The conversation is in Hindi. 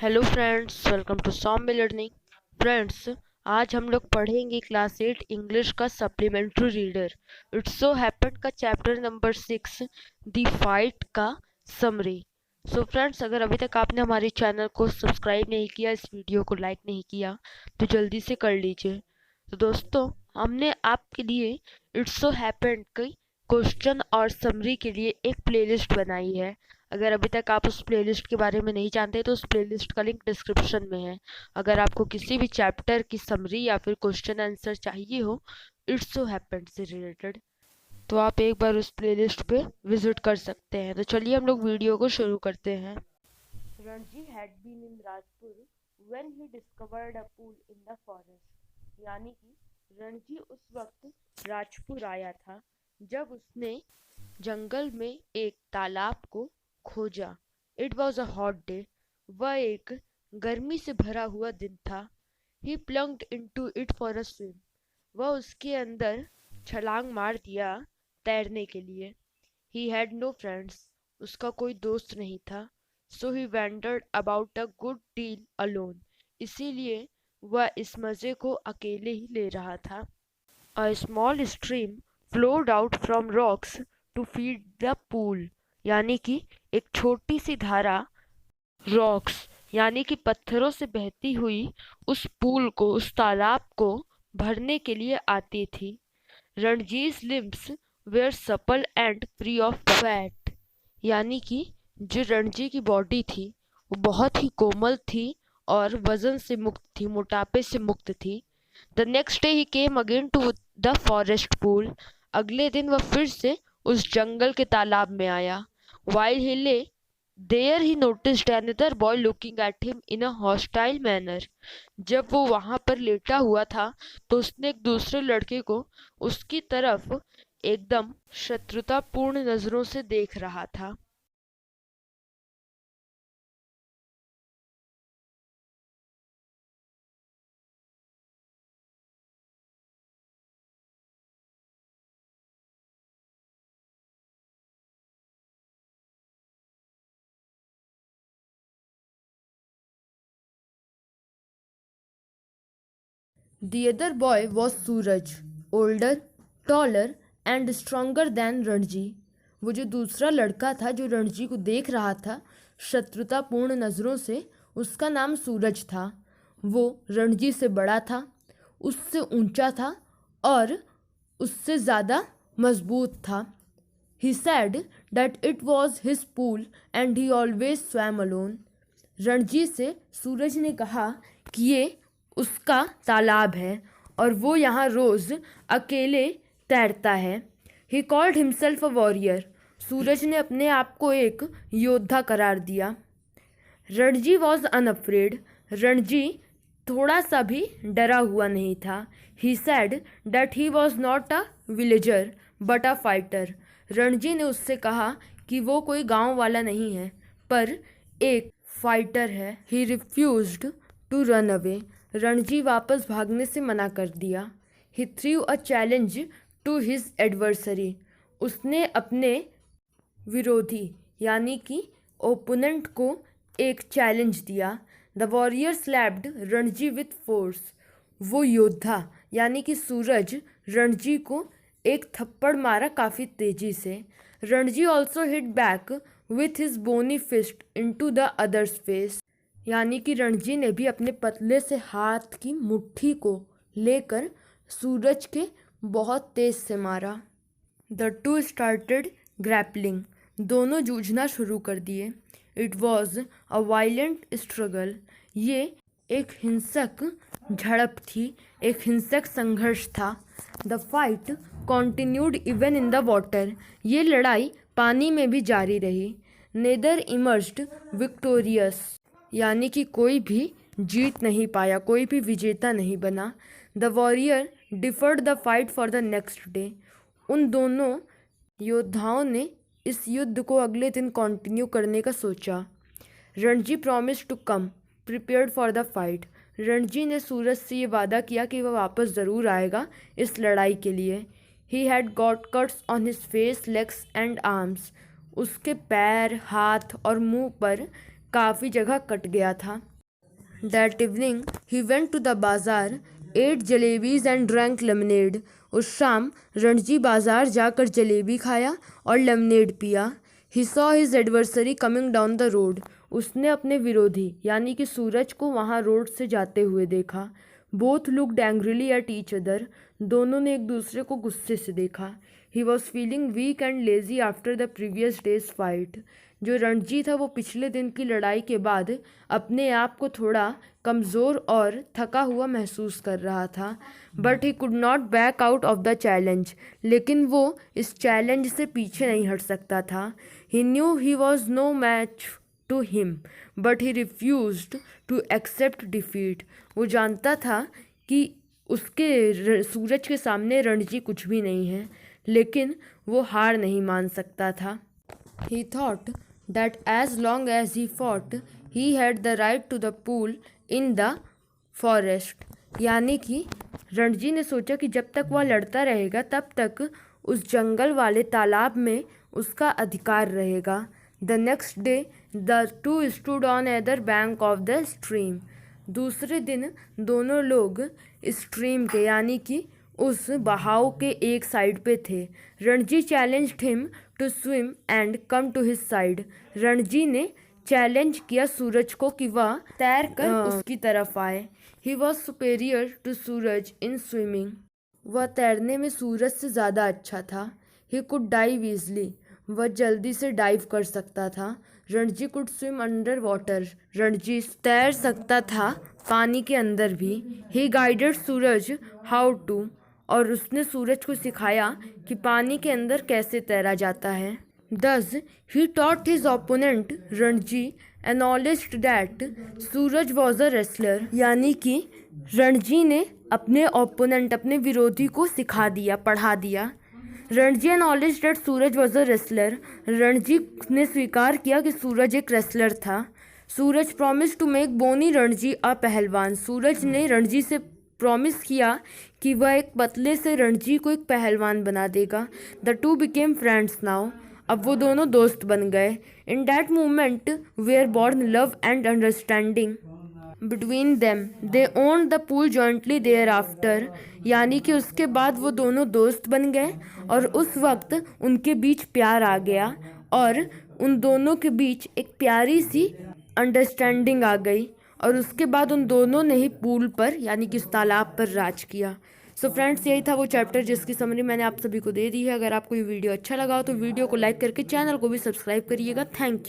Hello friends, welcome to Sombe learning. Friends, आज हम लोग पढ़ेंगे क्लास 8 इंग्लिश का supplementary reader. It's so happened का चैप्टर नंबर 6 द फाइट का समरी। सो फ्रेंड्स, अगर अभी तक आपने हमारे चैनल को सब्सक्राइब नहीं किया, इस वीडियो को लाइक नहीं किया, तो जल्दी से कर लीजिए। तो दोस्तों, हमने आपके लिए इट्स सो हैपेंड की क्वेश्चन और समरी के लिए एक प्लेलिस्ट बनाई है। अगर अभी तक आप उस प्लेलिस्ट के बारे में नहीं जानते तो उस प्लेलिस्ट का लिंक डिस्क्रिप्शन में है। अगर आपको किसी भी चैप्टर की समरी या फिर क्वेश्चन आंसर चाहिए हो इट्स सो हैपेंड से रिलेटेड, तो आप एक बार उस प्लेलिस्ट पे विजिट कर सकते हैं। तो चलिए हम लोग वीडियो को शुरू करते हैं। Ranji had been in Rajpur when he discovered a pool in the forest. यानी कि रणजी उस वक्त राजपुर आया था जब उसने जंगल में एक तालाब को खोजा। It was a hot day. वह एक गर्मी से भरा हुआ दिन था। He plunged into it for a swim. वह उसके अंदर छलांग मार दिया तैरने के लिए। He had no friends. उसका कोई दोस्त नहीं था। So he wandered about a good deal alone. इसीलिए वह इस मज़े को अकेले ही ले रहा था। A small stream flowed out from rocks to feed the pool। यानी कि एक छोटी सी धारा रॉक्स यानी कि पत्थरों से बहती हुई उस पूल को, उस तालाब को भरने के लिए आती थी। Ranji's limbs were supple and free of fat. यानी कि जो रणजी की बॉडी थी वो बहुत ही कोमल थी और वजन से मुक्त थी, मोटापे से मुक्त थी। The next day he came again to the forest pool. अगले दिन वह फिर से उस जंगल के तालाब में आया। While he lay there he noticed another boy looking at him in a hostile manner. जब वो वहां पर लेटा हुआ था तो उसने एक दूसरे लड़के को उसकी तरफ एकदम शत्रुतापूर्ण नजरों से देख रहा था। The other boy was Suraj, older, taller and stronger than Ranji. वो जो दूसरा लड़का था जो रणजी को देख रहा था शत्रुतापूर्ण नज़रों से, उसका नाम सूरज था। वो रणजी से बड़ा था, उससे ऊंचा था और उससे ज़्यादा मजबूत था। He said that it was his pool and he always swam alone। Ranji से सूरज ने कहा कि ये उसका तालाब है और वो यहाँ रोज़ अकेले तैरता है। He called himself a warrior. Suraj ने अपने आप को एक योद्धा करार दिया। Ranji was unafraid. रणजी थोड़ा सा भी डरा हुआ नहीं था। He said that he was not a villager but a fighter. Ranji ने उससे कहा कि वो कोई गांव वाला नहीं है पर एक फाइटर है। He refused to run away. Ranji वापस भागने से मना कर दिया। He threw a challenge to his adversary. उसने अपने विरोधी यानी कि ओपोनेंट को एक चैलेंज दिया। The warrior slapped Ranji with force. वो योद्धा यानी कि सूरज रणजी को एक थप्पड़ मारा काफ़ी तेजी से। Ranji also hit back with his bony fist into the other's face. यानी कि रणजी ने भी अपने पतले से हाथ की मुट्ठी को लेकर सूरज के बहुत तेज से मारा। The two started grappling. दोनों जूझना शुरू कर दिए। It was a violent struggle. ये एक हिंसक झड़प थी, एक हिंसक संघर्ष था। The fight continued even in the water. ये लड़ाई पानी में भी जारी रही। Neither emerged victorious. यानी कि कोई भी जीत नहीं पाया, कोई भी विजेता नहीं बना। The warrior deferred the fight for the next day. उन दोनों योद्धाओं ने इस युद्ध को अगले दिन कंटिन्यू करने का सोचा। Ranji promise to come prepared for the fight. Ranji ने सूरज से ये वादा किया कि वह वापस ज़रूर आएगा इस लड़ाई के लिए। He had got cuts on his face, legs and arms. उसके पैर, हाथ और मुंह पर काफ़ी जगह कट गया था। That evening, he went to the bazaar, ate jalebis and drank lemonade. उस शाम रणजी बाजार जाकर जलेबी खाया और लेमनेड पिया. He saw his adversary coming down the road. उसने अपने विरोधी यानी कि सूरज को वहाँ रोड से जाते हुए देखा. Both looked angrily at each other. दोनों ने एक दूसरे को गुस्से से देखा. He was feeling weak and lazy after the previous day's fight. जो रणजी था वो पिछले दिन की लड़ाई के बाद अपने आप को थोड़ा कमज़ोर और थका हुआ महसूस कर रहा था. But he could not back out of the challenge. लेकिन वो इस चैलेंज से पीछे नहीं हट सकता था. He knew he was no match to him but he refused to accept defeat. वो जानता था कि उसके सूरज के सामने रणजी कुछ भी नहीं है, लेकिन वो हार नहीं मान सकता था. He thought that as long as he fought, he had the right to the pool in the forest. यानी कि रणजी ने सोचा कि जब तक वह लड़ता रहेगा तब तक उस जंगल वाले तालाब में उसका अधिकार रहेगा. The next day, the two stood on either bank of the stream. दूसरे दिन दोनों लोग स्ट्रीम के यानी कि उस बहाव के एक साइड पे थे. Ranji challenged him to swim and come to his side. Ranji ने चैलेंज किया सूरज को कि वह तैर कर उसकी तरफ आए. He was superior to Suraj in swimming. वह तैरने में सूरज से ज़्यादा अच्छा था. He could dive easily. वह जल्दी से डाइव कर सकता था. Ranji could swim under water. Ranji तैर सकता था पानी के अंदर भी. He guided Suraj how to. और उसने सूरज को सिखाया कि पानी के अंदर कैसे तैरा जाता है. Thus, he taught his opponent Ranji acknowledged that Suraj was a wrestler. यानी कि रणजी ने अपने ओपोनेंट अपने विरोधी को सिखा दिया, पढ़ा दिया. Ranji acknowledged that Suraj was a wrestler. Ranji ने स्वीकार किया कि सूरज एक रेसलर था. सूरज promised to make बोनी रणजी अ पहलवान. सूरज ने रणजी से प्रॉमिस किया कि वह एक पतले से रणजी को एक पहलवान बना देगा. The two became friends now. अब वो दोनों दोस्त बन गए. In that moment were born love and understanding between them. They own the pool jointly thereafter. यानी कि उसके बाद वो दोनों दोस्त बन गए और उस वक्त उनके बीच प्यार आ गया और उन दोनों के बीच एक प्यारी सी अंडरस्टैंडिंग आ गई. और उसके बाद उन दोनों ने ही पूल पर यानी कि उस तालाब पर राज किया. सो फ्रेंड्स, यही था वो चैप्टर जिसकी समरी मैंने आप सभी को दे दी है. अगर आपको ये वीडियो अच्छा लगा हो तो वीडियो को लाइक करके चैनल को भी सब्सक्राइब करिएगा. Thank you.